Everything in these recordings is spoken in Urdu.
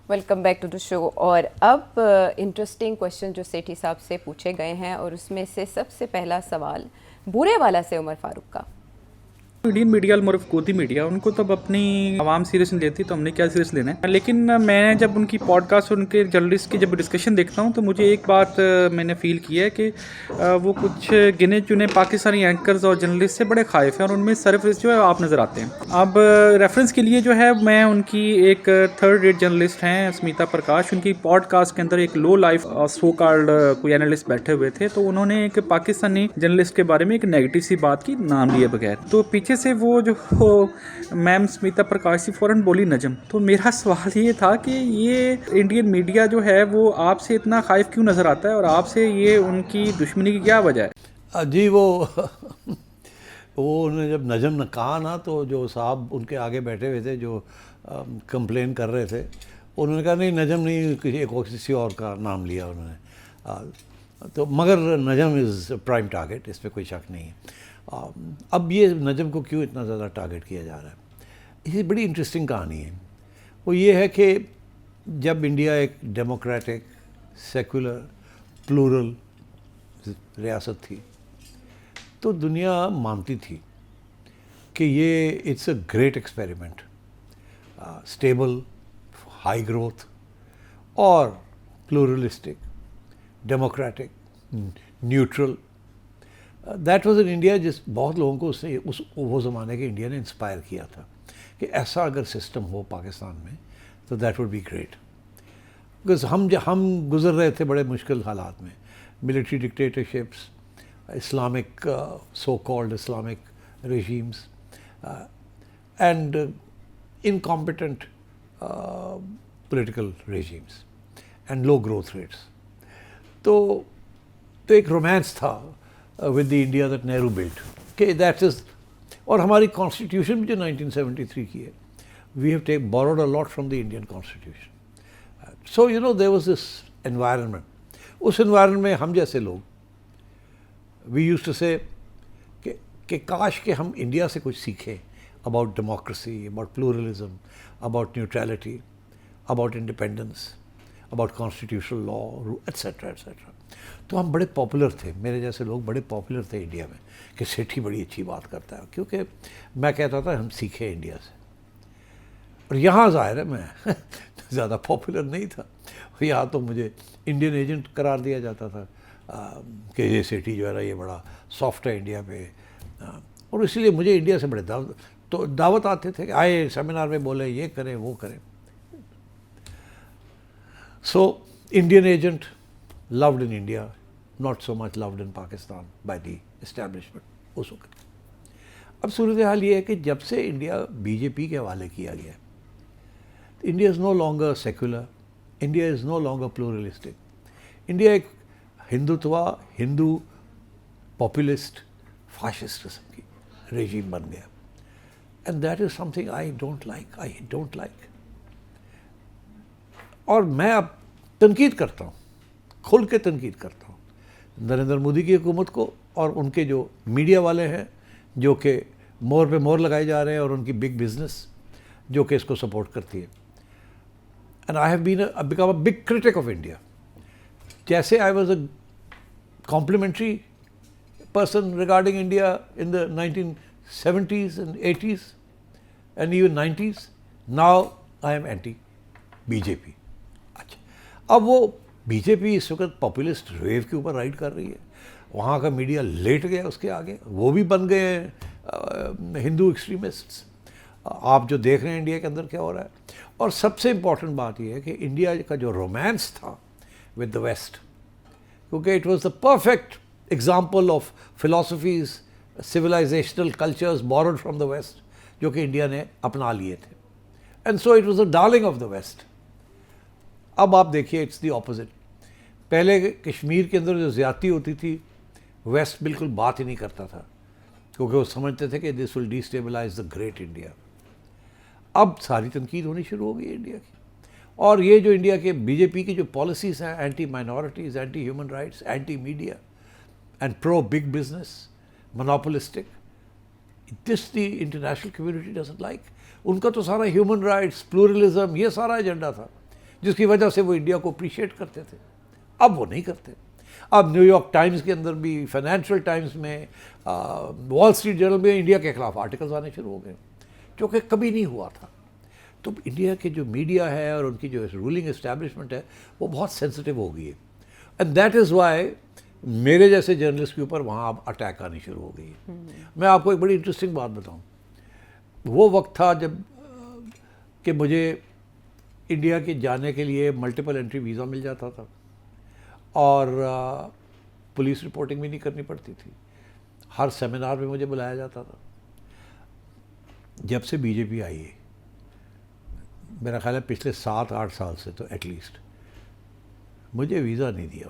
ویلکم بیک ٹو دا شو. اور اب انٹرسٹنگ کویشچن جو سیٹھی صاحب سے پوچھے گئے ہیں، اور اس میں سے سب سے پہلا سوال برے والا سے عمر فاروق کا. انڈین میڈیا المرف گوتی میڈیا ان کو تب اپنی عوام سیریس نہیں لیتی، تو ہم نے کیا سیریس لینا ہے. لیکن میں جب ان کی پوڈ کاسٹ اور ان کے جرنلسٹ کی جب ڈسکشن دیکھتا ہوں تو مجھے ایک بات میں نے فیل کی ہے کہ وہ کچھ گنے چنے پاکستانی اینکرز اور جرنلسٹ سے بڑے خائف ہیں، اور ان میں سرفرست جو ہے آپ نظر آتے ہیں. اب ریفرنس کے لیے جو ہے میں ان کی ایک تھرڈ ریٹ جرنلسٹ ہیں اسمیتا پرکاش، ان کی پوڈ کاسٹ کے اندر ایک لو لائف سو کالڈ کوئی اینالسٹ بیٹھے ہوئے تھے، تو انہوں نے ایک پاکستانی جرنلسٹ کے بارے میں ایک نیگیٹو سی بات کی نام لیے بغیر. تو پیچھے سے وہ جو میم اسمیتا پرکاش سی فوراً بولی نجم. تو میرا سوال یہ تھا کہ یہ انڈین میڈیا جو ہے وہ آپ سے اتنا خائف کیوں نظر آتا ہے، اور آپ سے یہ ان کی دشمنی کی کیا وجہ ہے؟ جی وہ انہوں نے جب نجم نے کہا نا، تو جو صاحب ان کے آگے بیٹھے ہوئے تھے جو کمپلین کر رہے تھے، انہوں نے کہا نہیں نجم نہیں، کسی اور کا نام لیا انہوں نے. تو مگر نجم از پرائم ٹارگیٹ، اس پہ کوئی شک نہیں ہے. اب یہ نجم کو کیوں اتنا زیادہ ٹارگیٹ کیا جا رہا ہے، یہ بڑی انٹرسٹنگ کہانی ہے. وہ یہ ہے کہ جب انڈیا ایک ڈیموکریٹک سیکولر پلورل ریاست تھی، تو دنیا مانتی تھی کہ یہ it's a great experiment, stable, high growth اور pluralistic, democratic, neutral. That was an India جس بہت لوگوں کو وہ زمانے کے انڈیا نے انسپائر کیا تھا کہ ایسا اگر سسٹم ہو پاکستان میں تو that would be great. Because ہم گزر رہے تھے بڑے مشکل حالات میں، military dictatorships, Islamic so called Islamic regimes and incompetent political regimes and low growth rates. تو ایک رومانس تھا with the India that Nehru built کہ دیٹ از. اور ہماری کانسٹیٹیوشن بھی جو 1973 کی ہے، we have borrowed a lot from the Indian constitution. So you know there was this environment. Us environment میں ہم جیسے لوگ وی یوز ٹو سے کہ کاش کہ ہم انڈیا سے کچھ سیکھیں about democracy, about pluralism, about neutrality, about independence, about constitutional law, et cetera et cetera. تو ہم بڑے پاپولر تھے، میرے جیسے لوگ بڑے پاپولر تھے انڈیا میں کہ سیٹھی بڑی اچھی بات کرتا ہے، کیونکہ میں کہتا تھا ہم سیکھیں انڈیا سے. اور یہاں ظاہر ہے میں زیادہ پاپولر نہیں تھا، یہاں تو مجھے انڈین ایجنٹ قرار دیا جاتا تھا کہ یہ سیٹھی جو ہے نا یہ بڑا سافٹ ہے انڈیا پہ. اور اسی لیے مجھے انڈیا سے بڑے دعوت آتے تھے کہ آئے سیمینار میں بولے یہ کریں وہ کریں. سو Indian agent loved in India, not so much loved in Pakistan by the establishment اس وقت. اب صورتحال یہ ہے کہ جب سے انڈیا بی جے پی کے حوالے کیا گیا، India is no longer secular, India is no longer pluralistic. India ایک ہندو پاپولسٹ فاشسٹ قسم کی ریجیم بن گیا. And that is some thing I don't like. اور میں اب تنقید کرتا ہوں، کھل کے تنقید کرتا ہوں نریندر مودی کی حکومت کو اور ان کے جو میڈیا والے ہیں جو کہ مور پہ مور لگائے جا رہے ہیں، اور ان کی بگ بزنس جو کہ اس کو سپورٹ کرتی ہے. And I have become a big critic of India. جیسے I was a complimentary person regarding India in the 1970s and 80s and even 90s, now I am anti BJP. اچھا، اب وہ بی جے پی اس وقت پاپولسٹ ویو کے اوپر رائڈ کر رہی ہے، وہاں کا میڈیا لیٹ گیا اس کے آگے، وہ بھی بن گئے ہیں ہندو ایکسٹریمسٹس. آپ جو دیکھ رہے ہیں انڈیا کے اندر کیا ہو رہا ہے. اور سب سے امپورٹنٹ بات یہ ہے کہ انڈیا کا جو رومانس تھا ود دا ویسٹ، کیونکہ it was the perfect example of philosophies, civilisational cultures borrowed from the west جو کہ انڈیا نے اپنا لیے تھے. And so it was the darling of the west. اب آپ دیکھیے اٹس دی اپوزٹ. پہلے کشمیر کے اندر جو زیادتی ہوتی تھی ویسٹ بالکل بات ہی نہیں کرتا تھا، کیونکہ وہ سمجھتے تھے کہ this will destabilise the great India. اب ساری تنقید ہونی شروع ہو گئی انڈیا کی. اور یہ جو انڈیا کے بی جے پی کی جو پالیسیز ہیں، anti minorities, anti human rights, anti media and pro big business, monopolistic, this the international community doesn't like. ان کا تو سارا ہیومن رائٹس، پلورلزم، یہ سارا ایجنڈا تھا جس کی وجہ سے وہ انڈیا کو اپریشیٹ کرتے تھے. اب وہ نہیں کرتے. اب نیو یارک ٹائمز کے اندر بھی, فائنینشیل ٹائمز میں, وال اسٹریٹ جرنل میں انڈیا کے خلاف آرٹیکلز آنے شروع ہو گئے, جو کہ کبھی نہیں ہوا تھا. تو انڈیا کے جو میڈیا ہے اور ان کی جو رولنگ اسٹیبلشمنٹ ہے وہ بہت سینسٹیو ہو گئی ہے. اینڈ دیٹ از وائی میرے جیسے جرنلسٹ کے اوپر وہاں اب اٹیک آنی شروع ہو گئی ہے. میں آپ کو ایک بڑی انٹرسٹنگ بات بتاؤں. وہ وقت تھا جب کہ مجھے انڈیا کے جانے کے لیے ملٹیپل انٹری ویزا مل جاتا تھا اور پولیس رپورٹنگ بھی نہیں کرنی پڑتی تھی. ہر سیمینار میں مجھے بلایا جاتا تھا. جب سے بی جے پی آئی ہے, میرا خیال ہے پچھلے 7-8 سال سے تو ایٹ لیسٹ, مجھے ویزا نہیں دیا.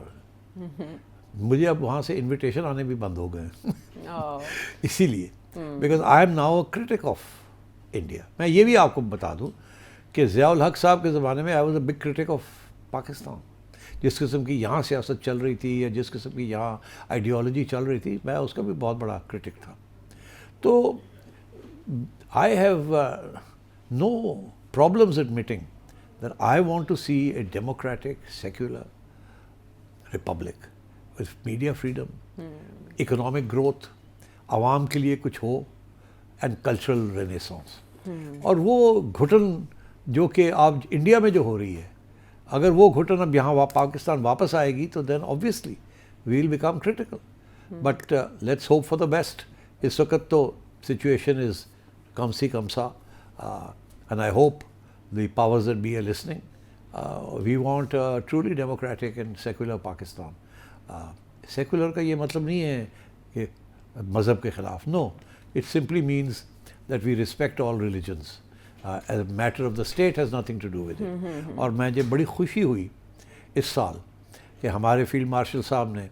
مجھے اب وہاں سے انویٹیشن آنے بھی بند ہو گئے ہیں. اسی لیے because I am now a critic of India. میں یہ بھی آپ کو بتا دوں کہ ضیاء الحق صاحب کے زمانے میں آئی was a big critic of Pakistan. جس قسم کی یہاں سیاست چل رہی تھی یا جس قسم کی یہاں آئیڈیالوجی چل رہی تھی, میں اس کا بھی بہت بڑا کرٹک تھا. تو I have no problems admitting that I want to see a democratic, secular republic with media freedom, economic growth, عوام کے لیے کچھ ہو, and cultural renaissance. اور وہ گھٹن جو کہ اب انڈیا میں جو ہو رہی ہے, اگر وہ گھٹن اب یہاں پاکستان واپس آئے گی تو then obviously we will become critical. But let's hope for the best. اس وقت تو situation is کم سی کم سا. And I hope the powers that be are listening. We want a truly democratic and secular Pakistan. Secular کا یہ مطلب نہیں ہے کہ مذہب کے خلاف. No, it simply means that we respect all religions. As a matter of the state has nothing to do with it. اور مجھے بڑی خوشی ہوئی اس سال کہ ہمارے فیلڈ مارشل صاحب نے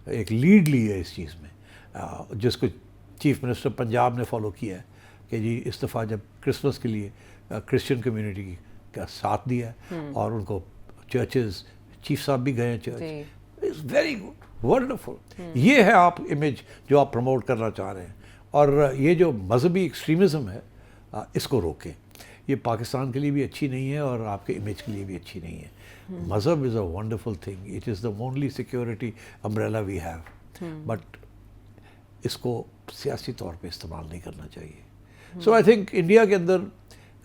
ایک لیڈ لی ہے اس چیز میں, جس کو چیف منسٹر پنجاب نے فالو کیا ہے کہ جی اس دفعہ جب کرسمس کے لیے کرسچن کمیونٹی کا ساتھ دیا اور ان کو چرچز, چیف صاحب بھی گئے ہیں church. It's very good, wonderful. یہ ہے آپ امیج جو آپ پروموٹ کرنا چاہ رہے ہیں. اور یہ جو مذہبی ایکسٹریمزم ہے اس کو روکیں. یہ پاکستان کے لیے بھی اچھی نہیں ہے اور آپ کے امیج کے لیے بھی اچھی نہیں ہے. مذہب is a wonderful thing. It is the only security umbrella we have. But اس کو سیاسی طور پہ استعمال نہیں کرنا چاہیے. سو آئی تھنک انڈیا کے اندر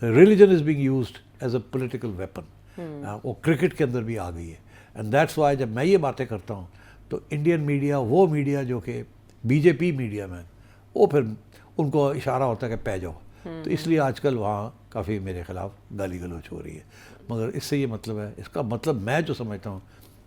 religion is being used as a political weapon. وہ کرکٹ کے اندر بھی آ گئی ہے. اینڈ دیٹس وائی جب میں یہ باتیں کرتا ہوں تو انڈین میڈیا, وہ میڈیا جو کہ بی جے پی میڈیا میں, وہ پھر ان کو اشارہ ہوتا ہے کہ پہ جاؤ. تو اس لیے آج کل وہاں کافی میرے خلاف گالی گلوچ ہو رہی ہے. مگر اس سے یہ مطلب ہے, اس کا مطلب میں جو سمجھتا ہوں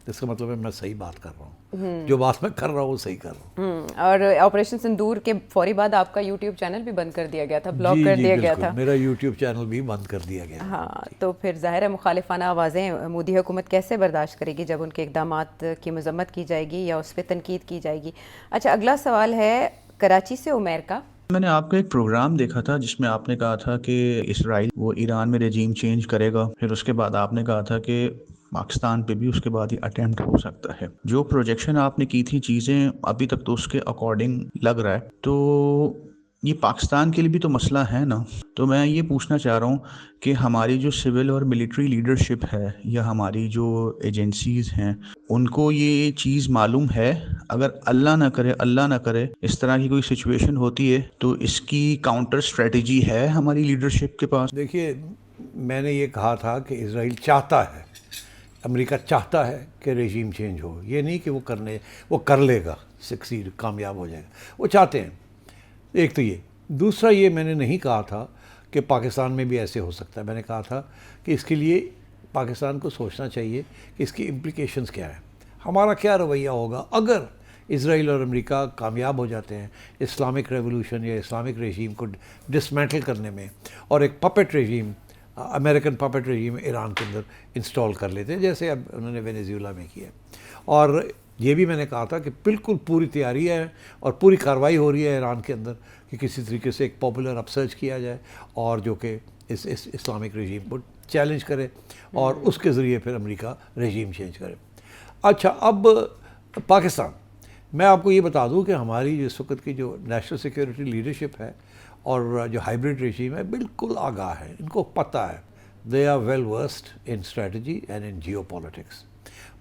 اس کا مطلب ہے میں صحیح بات کر رہا ہوں, جو بات میں کر رہا ہوں وہ صحیح کر رہا ہوں. اور آپریشن سندور کے فوری بعد آپ کا یوٹیوب چینل بھی بند کر دیا گیا تھا, بلاک کر دیا گیا تھا. میرا یوٹیوب چینل بھی بند کر دیا گیا. ہاں, تو پھر ظاہر ہے مخالفانہ آوازیں مودی حکومت کیسے برداشت کرے گی جب ان کے اقدامات کی مذمت کی جائے گی یا اس پہ تنقید کی جائے گی. اچھا, اگلا سوال ہے کراچی سے عمیر کا. میں نے آپ کا ایک پروگرام دیکھا تھا جس میں آپ نے کہا تھا کہ اسرائیل وہ ایران میں رجیم چینج کرے گا, پھر اس کے بعد آپ نے کہا تھا کہ پاکستان پہ بھی اس کے بعد یہ اٹیمپٹ ہو سکتا ہے. جو پروجیکشن آپ نے کی تھی چیزیں ابھی تک تو اس کے اکارڈنگ لگ رہا ہے, تو یہ پاکستان کے لیے بھی تو مسئلہ ہے نا. تو میں یہ پوچھنا چاہ رہا ہوں کہ ہماری جو سول اور ملٹری لیڈرشپ ہے یا ہماری جو ایجنسیز ہیں ان کو یہ چیز معلوم ہے, اگر اللہ نہ کرے اس طرح کی کوئی سچویشن ہوتی ہے تو اس کی کاؤنٹر اسٹریٹجی ہے ہماری لیڈرشپ کے پاس؟ دیکھیے, میں نے یہ کہا تھا کہ اسرائیل چاہتا ہے, امریکہ چاہتا ہے کہ رجیم چینج ہو. یہ نہیں کہ وہ کر لے گا, سکسیڈ, کامیاب ہو جائے گا. وہ چاہتے ہیں. ایک تو یہ. دوسرا یہ میں نے نہیں کہا تھا کہ پاکستان میں بھی ایسے ہو سکتا ہے. میں نے کہا تھا کہ اس کے لیے پاکستان کو سوچنا چاہیے کہ اس کی امپلیکیشنز کیا ہیں, ہمارا کیا رویہ ہوگا اگر اسرائیل اور امریکہ کامیاب ہو جاتے ہیں اسلامک ریولوشن یا اسلامک رجیم کو ڈسمینٹل کرنے میں, اور ایک پپٹ رجیم, امریکن پپٹ رجیم ایران کے اندر انسٹال کر لیتے ہیں جیسے اب انہوں نے وینیزویلا میں کیا. اور یہ بھی میں نے کہا تھا کہ بالکل پوری تیاری ہے اور پوری کارروائی ہو رہی ہے ایران کے اندر کہ کسی طریقے سے ایک پاپولر اپ سرچ کیا جائے اور جو کہ اس اسلامک رجیم کو چیلنج کرے اور اس کے ذریعے پھر امریکہ رجیم چینج کرے. اچھا, اب پاکستان, میں آپ کو یہ بتا دوں کہ ہماری اس وقت کی جو نیشنل سیکیورٹی لیڈرشپ ہے اور جو ہائیبریڈ رجیم ہے بالکل آگاہ ہے, ان کو پتہ ہے they are well versed in strategy and in geopolitics.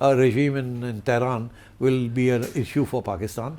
regime in Tehran will be an issue for Pakistan.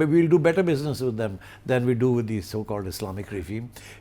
we will do better business with them than we do with the so-called Islamic regime.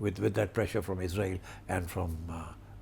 with that pressure from Israel and from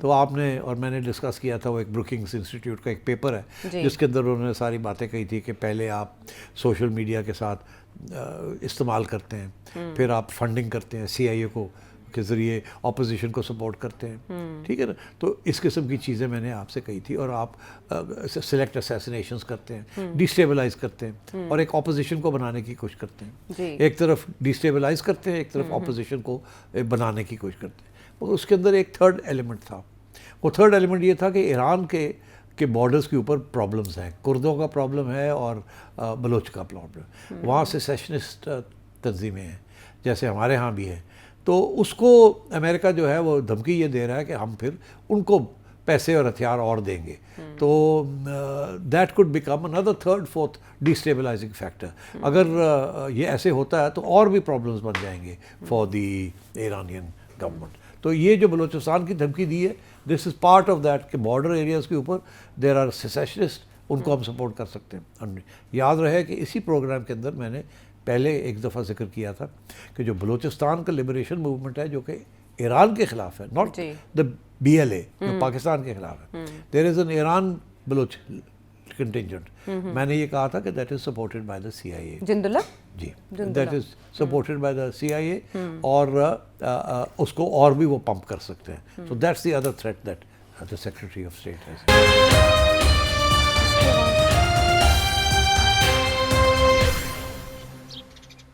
تو آپ نے اور میں نے ڈسکس کیا تھا وہ ایک بروکنگس انسٹیٹیوٹ کا ایک پیپر ہے جس کے اندر انہوں نے ساری باتیں کہی تھی کہ پہلے آپ سوشل میڈیا کے ساتھ استعمال کرتے ہیں، پھر آپ فنڈنگ کرتے ہیں CIA کو کے ذریعے اپوزیشن کو سپورٹ کرتے ہیں، ٹھیک ہے نا. تو اس قسم کی چیزیں میں نے آپ سے کہی تھی. اور آپ سلیکٹ اسیسینیشنز کرتے ہیں، ڈیسٹیبلائز کرتے ہیں اور ایک اپوزیشن کو بنانے کی کوشش کرتے ہیں. ایک طرف ڈیسٹیبلائز کرتے ہیں، ایک طرف اپوزیشن کو بنانے کی کوشش کرتے ہیں. مگر اس کے اندر ایک تھرڈ ایلیمنٹ تھا. وہ تھرڈ ایلیمنٹ یہ تھا کہ ایران کے بارڈرز کے اوپر پرابلمز ہیں. کردوں کا پرابلم ہے اور بلوچ کا پرابلم. وہاں سیسیشنسٹ تنظیمیں ہیں جیسے ہمارے ہاں بھی ہیں. تو اس کو امریکہ جو ہے وہ دھمکی یہ دے رہا ہے کہ ہم پھر ان کو پیسے اور ہتھیار اور دیں گے. تو that could become another third fourth destabilising factor. اگر یہ ایسے ہوتا ہے تو اور بھی پرابلمز بن جائیں گے فار دی ایرانین گورنمنٹ. تو یہ جو بلوچستان کی دھمکی دی ہے، دس از پارٹ آف دیٹ کہ بارڈر ایریاز کے اوپر دیر آر سیسیشنسٹ، ان کو ہم سپورٹ کر سکتے ہیں. یاد رہے کہ اسی پروگرام کے اندر میں نے پہلے ایک دفعہ ذکر کیا تھا کہ جو بلوچستان کا لبریشن موومنٹ ہے جو کہ ایران کے خلاف ہے، ناٹ دا BLA جو پاکستان کے خلاف ہے. There is an Iran Baloch contingent. میں نے یہ کہا تھا کہ that is supported by the CIA. Jundallah جی، that is supported by the CIA اور اس کو اور بھی وہ پمپ کر سکتے ہیں. So that's the other threat that the Secretary of State has.